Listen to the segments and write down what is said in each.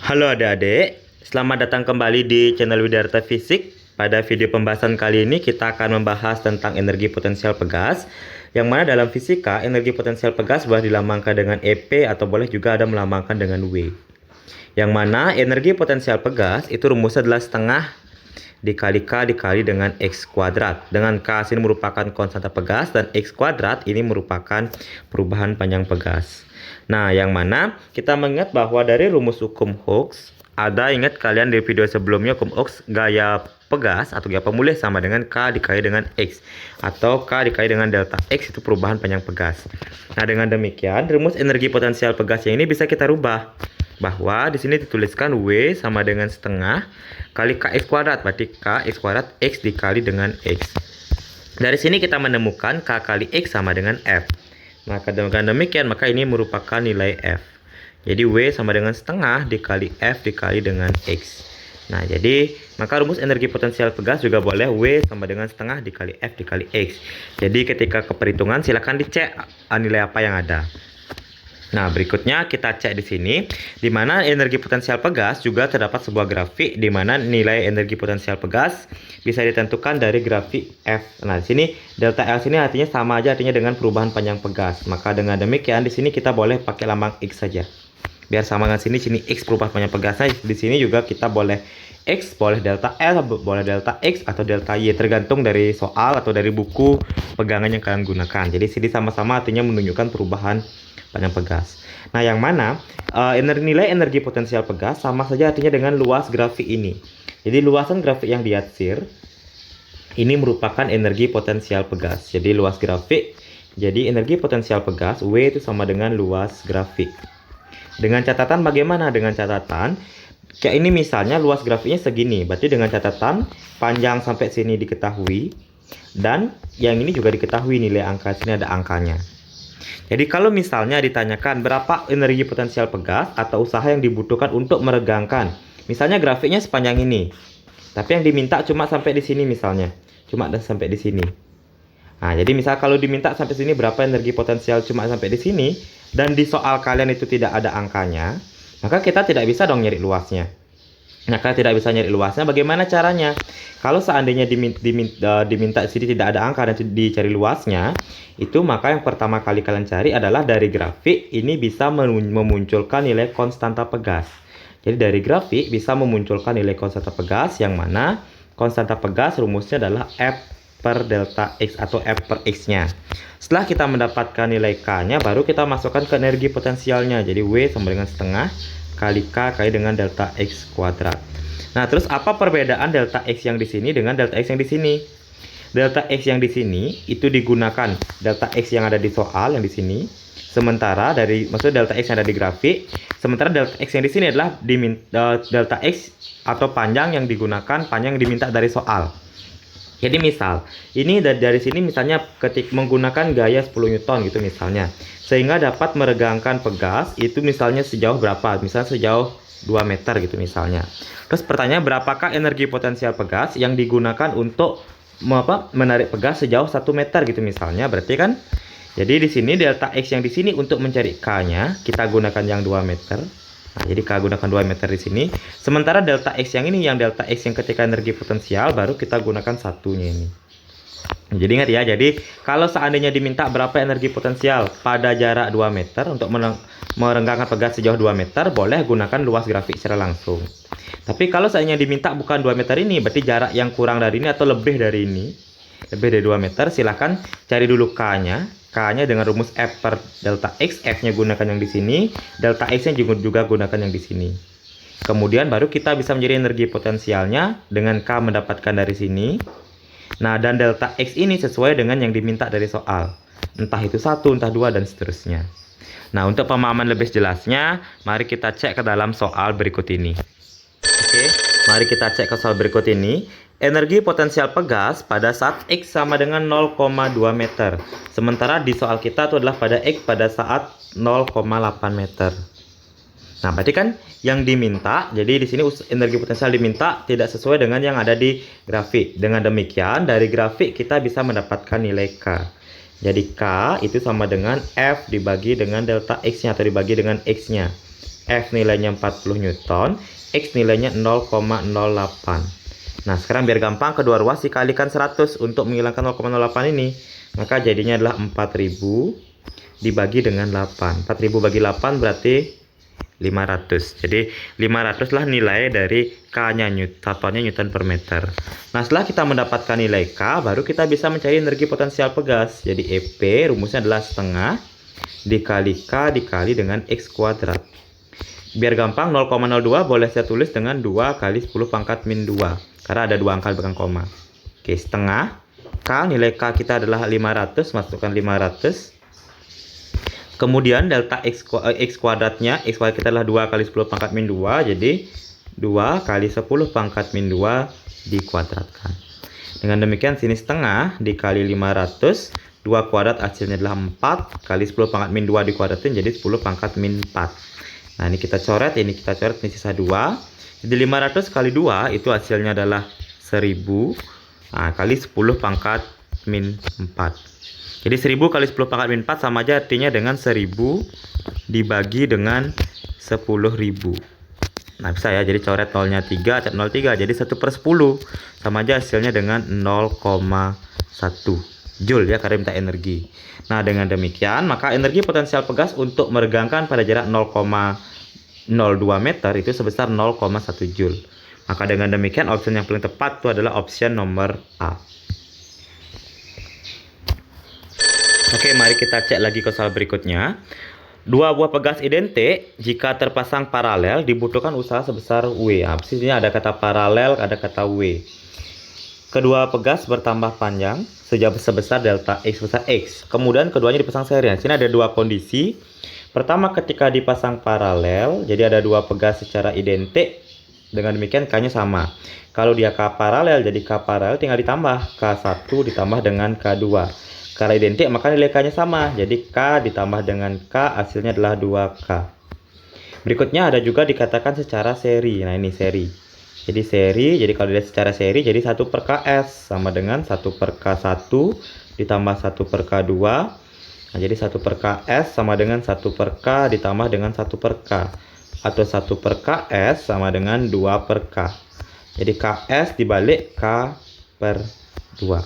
Halo adik-adik, selamat datang kembali di channel Widarta Fisik. Pada video pembahasan kali ini kita akan membahas tentang energi potensial pegas. Yang mana dalam fisika, energi potensial pegas boleh dilambangkan dengan EP atau boleh juga ada melambangkan dengan W. Yang mana energi potensial pegas itu rumusnya adalah setengah dikali K dikali dengan X kuadrat. Dengan K ini merupakan konstanta pegas dan X kuadrat ini merupakan perubahan panjang pegas. Nah, yang mana kita mengingat bahwa dari rumus hukum Hooke, ingat kalian di video sebelumnya hukum Hooke, gaya pegas atau gaya pemulih sama dengan K dikali dengan X atau K dikali dengan delta X itu perubahan panjang pegas. Nah, dengan demikian rumus energi potensial pegas yang ini bisa kita rubah bahwa di sini dituliskan W sama dengan setengah kali Kx kuadrat, berarti Kx kuadrat X dikali dengan X. Dari sini kita menemukan K kali X sama dengan F. Maka dengan demikian maka ini merupakan nilai F. Jadi W sama dengan setengah dikali F dikali dengan X. Nah, jadi maka rumus energi potensial pegas juga boleh W sama dengan setengah dikali F dikali X. Jadi ketika keperhitungan silakan dicek nilai apa yang ada. Nah, berikutnya kita cek di sini, di mana energi potensial pegas juga terdapat sebuah grafik di mana nilai energi potensial pegas bisa ditentukan dari grafik F. Nah, di sini delta L sini artinya sama aja artinya dengan perubahan panjang pegas. Maka dengan demikian di sini kita boleh pakai lambang X saja. Biar sama dengan sini X perubahan panjang pegasnya. Di sini juga kita boleh X, boleh delta L, boleh delta X atau delta Y, tergantung dari soal atau dari buku pegangan yang kalian gunakan. Jadi sini sama-sama artinya menunjukkan perubahan panjang pegas. Nah, yang mana nilai energi potensial pegas sama saja artinya dengan luas grafik ini. Jadi luasan grafik yang diatsir ini merupakan energi potensial pegas. Jadi luas grafik, jadi energi potensial pegas W itu sama dengan luas grafik. Dengan catatan bagaimana? Dengan catatan kayak ini misalnya luas grafiknya segini, berarti dengan catatan panjang sampai sini diketahui dan yang ini juga diketahui nilai angka sini ada angkanya. Jadi kalau misalnya ditanyakan berapa energi potensial pegas atau usaha yang dibutuhkan untuk meregangkan, misalnya grafiknya sepanjang ini, tapi yang diminta cuma sampai di sini misalnya, cuma sampai di sini. Nah, jadi misal kalau diminta sampai sini berapa energi potensial cuma sampai di sini, dan di soal kalian itu tidak ada angkanya, maka kita tidak bisa dong nyari luasnya. Nah, kalau tidak bisa nyari luasnya, bagaimana caranya? Kalau seandainya diminta sini tidak ada angka dan dicari luasnya, itu maka yang pertama kali kalian cari adalah dari grafik ini bisa memunculkan nilai konstanta pegas. Jadi dari grafik bisa memunculkan nilai konstanta pegas yang mana konstanta pegas rumusnya adalah F per delta X atau F per X-nya. Setelah kita mendapatkan nilai K-nya, baru kita masukkan ke energi potensialnya. Jadi W sama dengan setengah kali K kali dengan delta X kuadrat. Nah, terus apa perbedaan delta X yang di sini dengan delta X yang di sini? Delta X yang di sini itu digunakan delta X yang ada di soal yang di sini. Sementara maksudnya delta X yang ada di grafik, sementara delta X yang di sini adalah delta X atau panjang yang digunakan, panjang yang diminta dari soal. Jadi misal, ini dari sini misalnya ketik menggunakan gaya 10 Newton gitu misalnya. Sehingga dapat meregangkan pegas itu misalnya sejauh berapa? Misalnya sejauh 2 meter gitu misalnya. Terus pertanyaan berapakah energi potensial pegas yang digunakan untuk menarik pegas sejauh 1 meter gitu misalnya. Berarti kan jadi di sini delta X yang di sini untuk mencari K-nya kita gunakan yang 2 meter. Nah, jadi K gunakan 2 meter di sini. Sementara delta X yang ini, yang delta X yang ketika energi potensial, baru kita gunakan satunya ini. Jadi ingat ya, jadi kalau seandainya diminta berapa energi potensial pada jarak 2 meter untuk merenggangkan pegas sejauh 2 meter, boleh gunakan luas grafik secara langsung. Tapi kalau seandainya diminta bukan 2 meter ini, berarti jarak yang kurang dari ini atau lebih dari ini, lebih dari 2 meter, silahkan cari dulu K-nya. K-nya dengan rumus F per delta X, F-nya gunakan yang di sini, delta X-nya juga gunakan yang di sini. Kemudian baru kita bisa menjadi energi potensialnya dengan K mendapatkan dari sini. Nah, dan delta X ini sesuai dengan yang diminta dari soal. Entah itu 1, entah 2, dan seterusnya. Nah, untuk pemahaman lebih jelasnya, mari kita cek ke dalam soal berikut ini. Oke, mari kita cek ke soal berikut ini. Energi potensial pegas pada saat X sama dengan 0,2 meter. Sementara di soal kita itu adalah pada X pada saat 0,8 meter. Nah, berarti kan yang diminta, jadi di sini energi potensial diminta tidak sesuai dengan yang ada di grafik. Dengan demikian, dari grafik kita bisa mendapatkan nilai K. Jadi K itu sama dengan F dibagi dengan delta X-nya atau dibagi dengan X-nya. F nilainya 40 Newton, X nilainya 0,08. Nah, sekarang biar gampang, kedua ruas dikalikan 100 untuk menghilangkan 0,08 ini. Maka jadinya adalah 4000 dibagi dengan 8. 4000 bagi 8 berarti 500. Jadi 500 lah nilai dari K-nya, satuannya Newton per meter. Nah, setelah kita mendapatkan nilai K, baru kita bisa mencari energi potensial pegas. Jadi EP rumusnya adalah setengah dikali K dikali dengan X kuadrat. Biar gampang, 0,02 boleh saya tulis dengan 2 kali 10 pangkat min 2. Karena ada 2 angka belakang koma. Oke, setengah. K, nilai K kita adalah 500, masukkan 500. Kemudian delta X kuadratnya, X kuadrat kita adalah 2 kali 10 pangkat min 2. Jadi 2 kali 10 pangkat min 2 dikuadratkan. Dengan demikian sini setengah dikali 500. 2 kuadrat hasilnya adalah 4 kali 10 pangkat min 2 dikuadratin jadi 10 pangkat min 4. Nah, ini kita coret, ini sisa 2. Jadi 500 kali 2 itu hasilnya adalah 1000. Nah, kali 10 pangkat min 4. Jadi 1000 kali 10 pangkat min 4 sama aja artinya dengan 1000 dibagi dengan 10.000. Nah, bisa ya, jadi coret nolnya 3, cat 03, jadi 1/10. Sama aja hasilnya dengan 0,1 Joule ya, karena minta energi. Nah, dengan demikian maka energi potensial pegas untuk meregangkan pada jarak 0,02 meter itu sebesar 0,1 Joule. Maka dengan demikian opsi yang paling tepat itu adalah opsi nomor A. Oke, mari kita cek lagi ke soal berikutnya. Dua buah pegas identik jika terpasang paralel dibutuhkan usaha sebesar W. Nah, di sini ada kata paralel, ada kata W. Kedua pegas bertambah panjang sebesar delta X besar X. Kemudian keduanya dipasang seri. Di sini ada dua kondisi. Pertama, ketika dipasang paralel, jadi ada dua pegas secara identik. Dengan demikian K-nya sama. Kalau dia K paralel, jadi K paralel tinggal ditambah K1 ditambah dengan K2. Karena identik maka nilai K-nya sama. Jadi K ditambah dengan K hasilnya adalah 2K. Berikutnya ada juga dikatakan secara seri. Nah, ini seri. Jadi seri, jadi kalau dilihat secara seri jadi 1/Ks sama dengan 1/K1 ditambah 1/K2. Nah, jadi 1/Ks sama dengan 1/K ditambah dengan 1/K. Atau 1/Ks sama dengan 2/K. Jadi Ks dibalik K/2.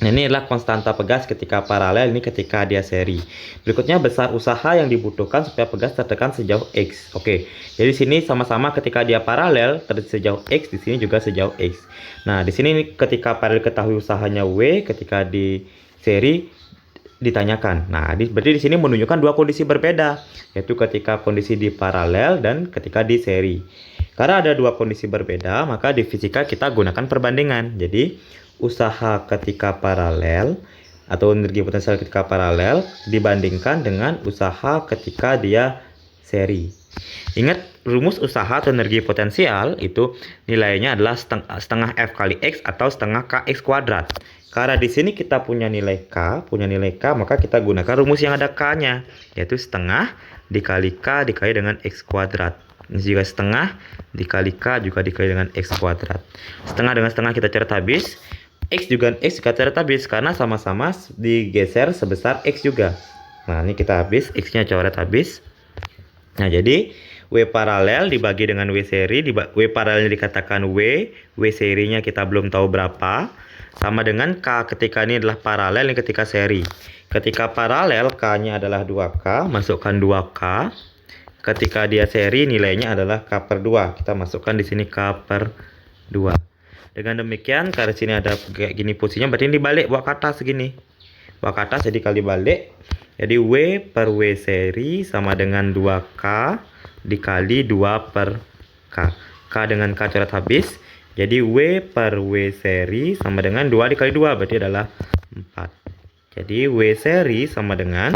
Nah, ini adalah konstanta pegas ketika paralel, ini ketika dia seri. Berikutnya besar usaha yang dibutuhkan supaya pegas tertekan sejauh X. Oke, jadi sini sama-sama ketika dia paralel sejauh X, di sini juga sejauh X. Nah, di sini ketika paralel ketahui usahanya W, ketika di seri ditanyakan. Nah, berarti di sini menunjukkan dua kondisi berbeda, yaitu ketika kondisi di paralel dan ketika di seri. Karena ada dua kondisi berbeda, maka di fisika kita gunakan perbandingan. Jadi usaha ketika paralel atau energi potensial ketika paralel dibandingkan dengan usaha ketika dia seri. Ingat, rumus usaha atau energi potensial itu nilainya adalah setengah F kali X atau setengah KX kuadrat. Karena di sini kita punya nilai K, maka kita gunakan rumus yang ada K-nya, yaitu setengah dikali K dikali dengan X kuadrat. Ini juga setengah dikali K juga dikali dengan X kuadrat. Setengah dengan setengah kita coret habis. X juga X kita coret habis karena sama-sama digeser sebesar X juga. Nah, ini kita habis, X-nya coret habis. Nah, jadi W paralel dibagi dengan W seri, W paralelnya dikatakan W serinya kita belum tahu berapa. Sama dengan K ketika ini adalah paralel, ini ketika seri. Ketika paralel K-nya adalah 2K, masukkan 2K. Ketika dia seri nilainya adalah K/2. Kita masukkan di sini K/2. Dengan demikian, karena sini ada kayak gini posisinya, berarti ini dibalik, bawa ke atas segini. Bawa ke atas jadi kali balik. Jadi W per W seri sama dengan 2K dikali 2/K. K dengan K coret habis. Jadi W per W seri sama dengan 2 dikali 2, berarti adalah 4. Jadi W seri sama dengan,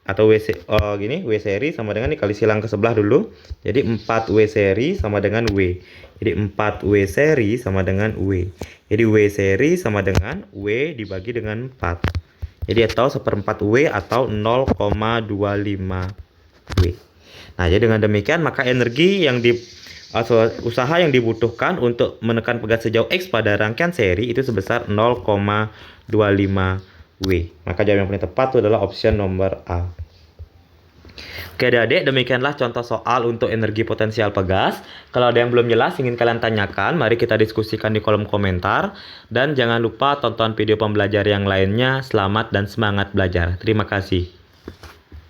atau W seri sama dengan dikali silang ke sebelah dulu. Jadi 4W seri sama dengan W. Jadi 4W seri sama dengan W. Jadi W seri sama dengan W dibagi dengan 4. Jadi atau 1/4 W atau 0,25 W. Nah, jadi dengan demikian maka energi yang atau usaha yang dibutuhkan untuk menekan pegas sejauh X pada rangkaian seri itu sebesar 0,25 W. Maka jawaban yang paling tepat itu adalah opsi nomor A. Oke adik-adik, demikianlah contoh soal untuk energi potensial pegas. Kalau ada yang belum jelas ingin kalian tanyakan, mari kita diskusikan di kolom komentar. Dan jangan lupa tonton video pembelajar yang lainnya. Selamat dan semangat belajar. Terima kasih.